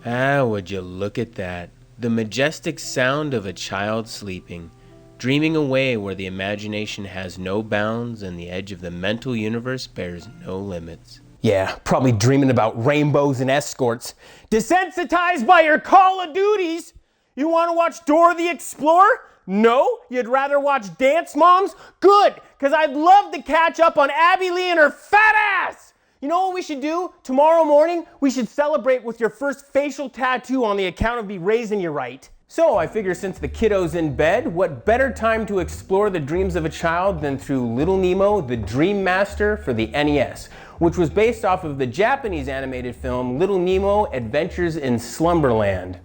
Ah, would you look at that. The majestic sound of a child sleeping, dreaming away where the imagination has no bounds and the edge of the mental universe bears no limits. Yeah, probably dreaming about rainbows and escorts. Desensitized by your Call of Duties? You want to watch Dora the Explorer? No? You'd rather watch Dance Moms? Good, because I'd love to catch up on Abby Lee and her fat ass! You know what we should do? Tomorrow morning, we should celebrate with your first facial tattoo on the account of me raising you right. So I figure since the kiddo's in bed, what better time to explore the dreams of a child than through Little Nemo, the Dream Master for the NES, which was based off of the Japanese animated film Little Nemo Adventures in Slumberland.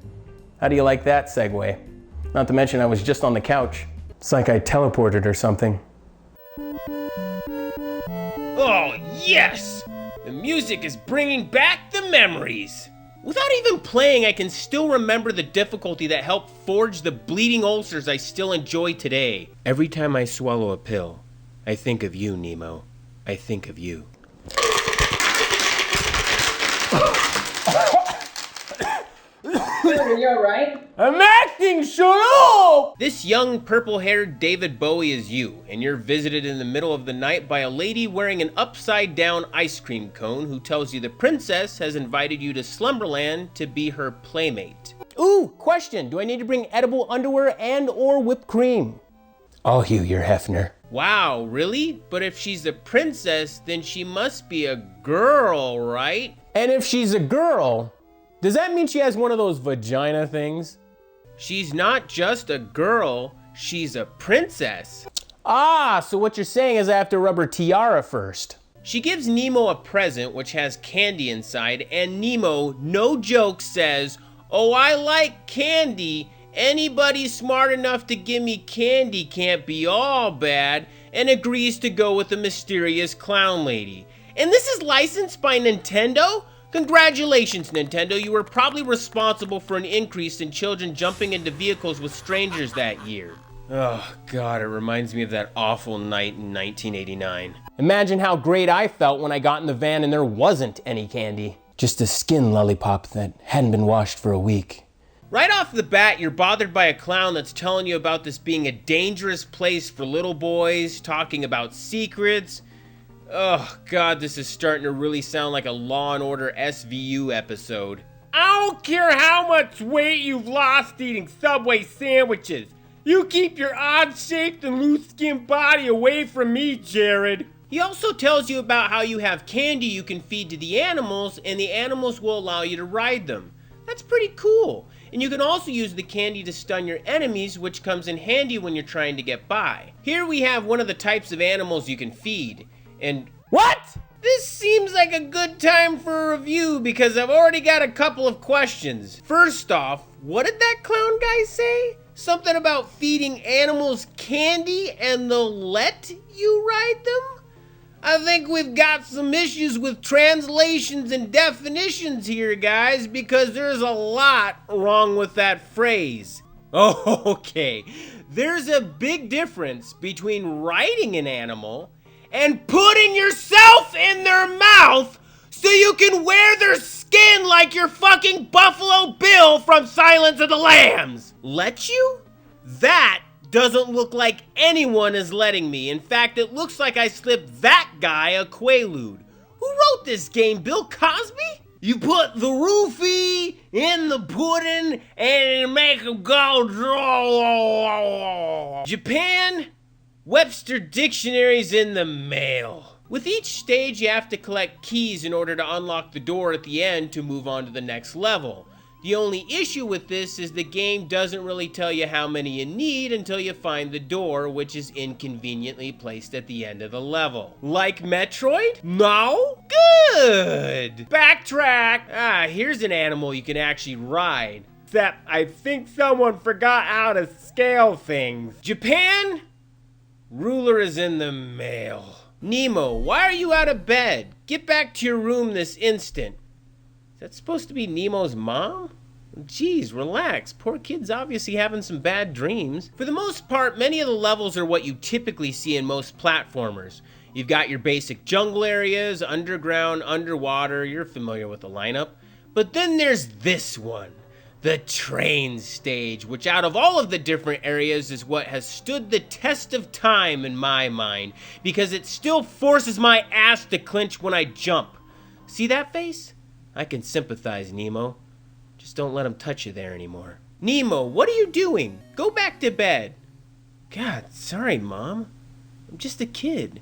How do you like that segue? Not to mention I was just on the couch. It's like I teleported or something. Oh, yes! The music is bringing back the memories! Without even playing, I can still remember the difficulty that helped forge the bleeding ulcers I still enjoy today. Every time I swallow a pill, I think of you, Nemo. I think of you. Are you alright? I'm acting, shut up! This young purple-haired David Bowie is you, and you're visited in the middle of the night by a lady wearing an upside-down ice cream cone who tells you the princess has invited you to Slumberland to be her playmate. Ooh, question. Do I need to bring edible underwear and or whipped cream? I'll hew your Hefner. Wow, really? But if she's a princess, then she must be a girl, right? And if she's a girl, does that mean she has one of those vagina things? She's not just a girl, she's a princess. Ah, so what you're saying is I have to rub her tiara first. She gives Nemo a present which has candy inside, and Nemo, no joke, says, "Oh, I like candy. Anybody smart enough to give me candy can't be all bad," and agrees to go with the mysterious clown lady. And this is licensed by Nintendo? Congratulations, Nintendo. You were probably responsible for an increase in children jumping into vehicles with strangers that year. Oh, God, it reminds me of that awful night in 1989. Imagine how great I felt when I got in the van and there wasn't any candy. Just a skin lollipop that hadn't been washed for a week. Right off the bat, you're bothered by a clown that's telling you about this being a dangerous place for little boys, talking about secrets. Oh, God, this is starting to really sound like a Law & Order SVU episode. I don't care how much weight you've lost eating Subway sandwiches. You keep your odd-shaped and loose-skinned body away from me, Jared. He also tells you about how you have candy you can feed to the animals, and the animals will allow you to ride them. That's pretty cool. And you can also use the candy to stun your enemies, which comes in handy when you're trying to get by. Here we have one of the types of animals you can feed. And what? This seems like a good time for a review because I've already got a couple of questions. First off, what did that clown guy say? Something about feeding animals candy and they'll let you ride them? I think we've got some issues with translations and definitions here, guys, because there's a lot wrong with that phrase. Oh, okay. There's a big difference between riding an animal and putting yourself in their mouth so you can wear their skin like your fucking Buffalo Bill from Silence of the Lambs. Let you? That doesn't look like anyone is letting me. In fact, it looks like I slipped that guy a quaalude. Who wrote this game, Bill Cosby? You put the roofie in the pudding and make them go draw. Japan? Webster Dictionary's in the mail. With each stage, you have to collect keys in order to unlock the door at the end to move on to the next level. The only issue with this is the game doesn't really tell you how many you need until you find the door, which is inconveniently placed at the end of the level. Like Metroid? No? Good! Backtrack! Here's an animal you can actually ride. Except I think someone forgot how to scale things. Japan? Ruler is in the mail. Nemo, why are you out of bed? Get back to your room this instant. Is that supposed to be Nemo's mom? Jeez, relax. Poor kid's obviously having some bad dreams. For the most part, many of the levels are what you typically see in most platformers. You've got your basic jungle areas, underground, underwater, you're familiar with the lineup. But then there's this one, the train stage, which out of all of the different areas is what has stood the test of time in my mind, because it still forces my ass to clench when I jump. See that face? I can sympathize, Nemo. Just don't let him touch you there anymore. Nemo, what are you doing? Go back to bed. God, sorry, Mom. I'm just a kid.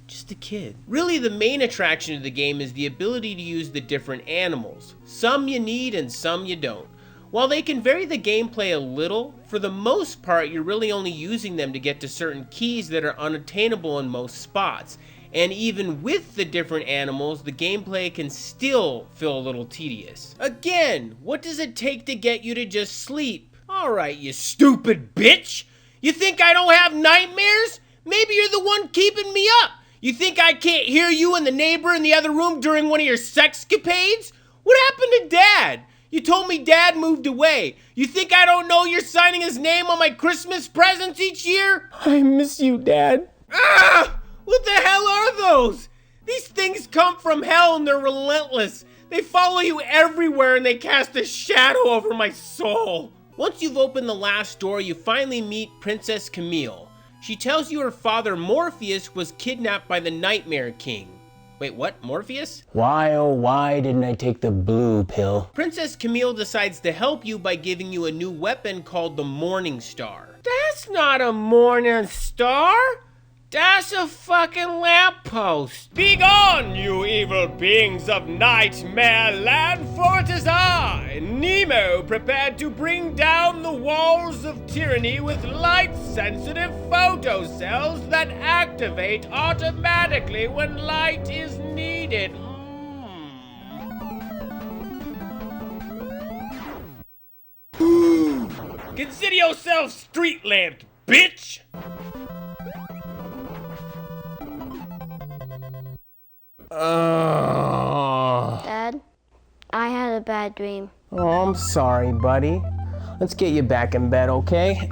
Just a kid. Really, the main attraction of the game is the ability to use the different animals. Some you need and some you don't. While they can vary the gameplay a little, for the most part you're really only using them to get to certain keys that are unattainable in most spots. And even with the different animals, the gameplay can still feel a little tedious. Again, what does it take to get you to just sleep? Alright, you stupid bitch! You think I don't have nightmares? Maybe you're the one keeping me up! You think I can't hear you and the neighbor in the other room during one of your sexcapades? What happened to Dad? You told me Dad moved away. You think I don't know you're signing his name on my Christmas presents each year? I miss you, Dad. Ah! What the hell are those? These things come from hell and they're relentless. They follow you everywhere and they cast a shadow over my soul. Once you've opened the last door, you finally meet Princess Camille. She tells you her father Morpheus was kidnapped by the Nightmare King. Wait, what? Morpheus? Why, oh why didn't I take the blue pill? Princess Camille decides to help you by giving you a new weapon called the Morning Star. That's not a morning star! That's a fucking lamppost! Be gone, you evil beings of Nightmare Land, for it is I, Nemo, prepared to bring down the walls of tyranny with light-sensitive photocells that activate automatically when light is needed. Consider yourself street-lamped, bitch! Dad, I had a bad dream. Oh, I'm sorry, buddy. Let's get you back in bed, okay?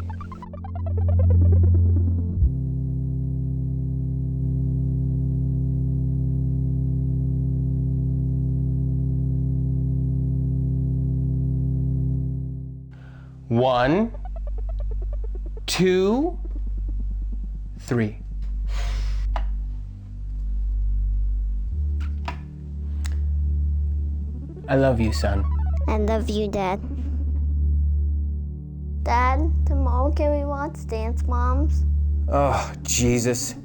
One, two, three. I love you, son. I love you, Dad. Dad, tomorrow can we watch Dance Moms? Oh, Jesus.